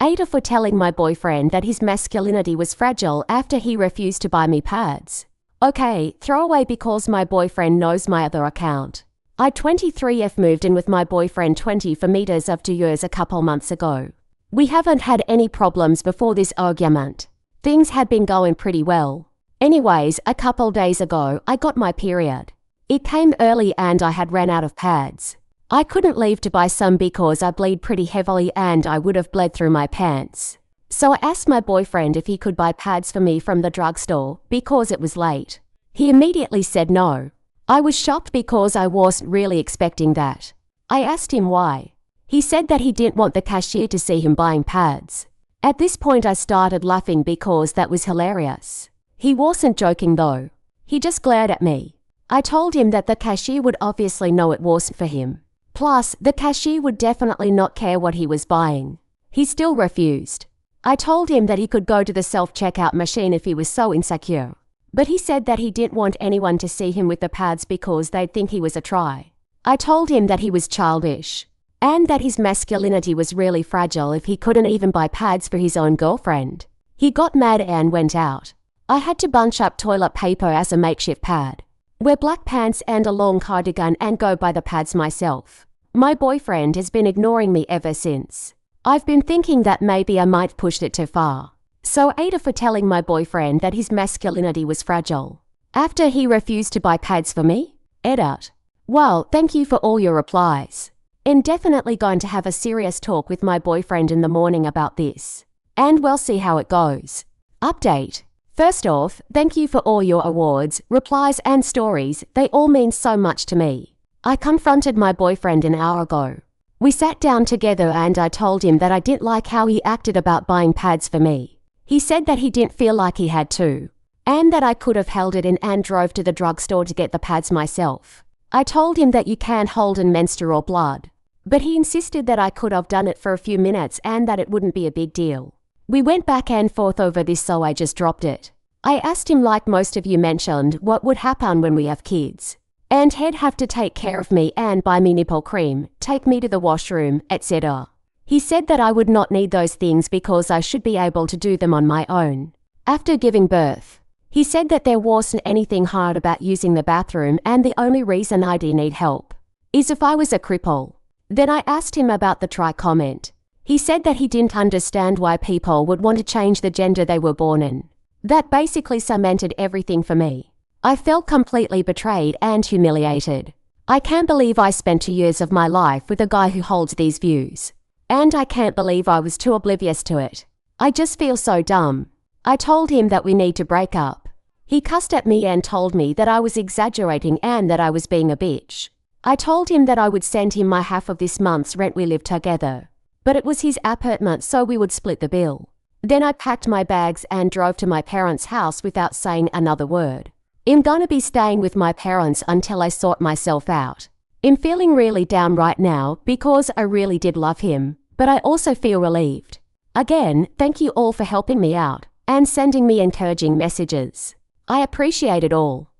AITA for telling my boyfriend that his masculinity was fragile after he refused to buy me pads. Okay, throwaway because my boyfriend knows my other account. I 23F moved in with my boyfriend 20 for meters of 2 years a couple months ago. We haven't had any problems before this argument. Things had been going pretty well. Anyways, a couple days ago, I got my period. It came early and I had ran out of pads. I couldn't leave to buy some because I bleed pretty heavily and I would have bled through my pants. So I asked my boyfriend if he could buy pads for me from the drugstore because it was late. He immediately said no. I was shocked because I wasn't really expecting that. I asked him why. He said that he didn't want the cashier to see him buying pads. At this point I started laughing because that was hilarious. He wasn't joking though. He just glared at me. I told him that the cashier would obviously know it wasn't for him. Plus, the cashier would definitely not care what he was buying. He still refused. I told him that he could go to the self-checkout machine if he was so insecure. But he said that he didn't want anyone to see him with the pads because they'd think he was a try. I told him that he was childish. And that his masculinity was really fragile if he couldn't even buy pads for his own girlfriend. He got mad and went out. I had to bunch up toilet paper as a makeshift pad, wear black pants and a long cardigan and go buy the pads myself. My boyfriend has been ignoring me ever since. I've been thinking that maybe I might have pushed it too far. So AITA for telling my boyfriend that his masculinity was fragile after he refused to buy pads for me? Edit. Well, thank you for all your replies. I'm definitely going to have a serious talk with my boyfriend in the morning about this. And we'll see how it goes. Update. First off, thank you for all your awards, replies and stories. They all mean so much to me. I confronted my boyfriend an hour ago. We sat down together and I told him that I didn't like how he acted about buying pads for me. He said that he didn't feel like he had to, and that I could have held it in and drove to the drugstore to get the pads myself. I told him that you can't hold in menstrual blood, but he insisted that I could have done it for a few minutes and that it wouldn't be a big deal. We went back and forth over this, so I just dropped it. I asked him, like most of you mentioned, what would happen when we have kids. And he'd have to take care of me and buy me nipple cream, take me to the washroom, etc. He said that I would not need those things because I should be able to do them on my own. After giving birth, he said that there wasn't anything hard about using the bathroom and the only reason I did need help is if I was a cripple. Then I asked him about the try comment. He said that he didn't understand why people would want to change the gender they were born in. That basically cemented everything for me. I felt completely betrayed and humiliated. I can't believe I spent 2 years of my life with a guy who holds these views. And I can't believe I was too oblivious to it. I just feel so dumb. I told him that we need to break up. He cussed at me and told me that I was exaggerating and that I was being a bitch. I told him that I would send him my half of this month's rent. We lived together, but it was his apartment, so we would split the bill. Then I packed my bags and drove to my parents' house without saying another word. I'm gonna be staying with my parents until I sort myself out. I'm feeling really down right now because I really did love him, but I also feel relieved. Again, thank you all for helping me out and sending me encouraging messages. I appreciate it all.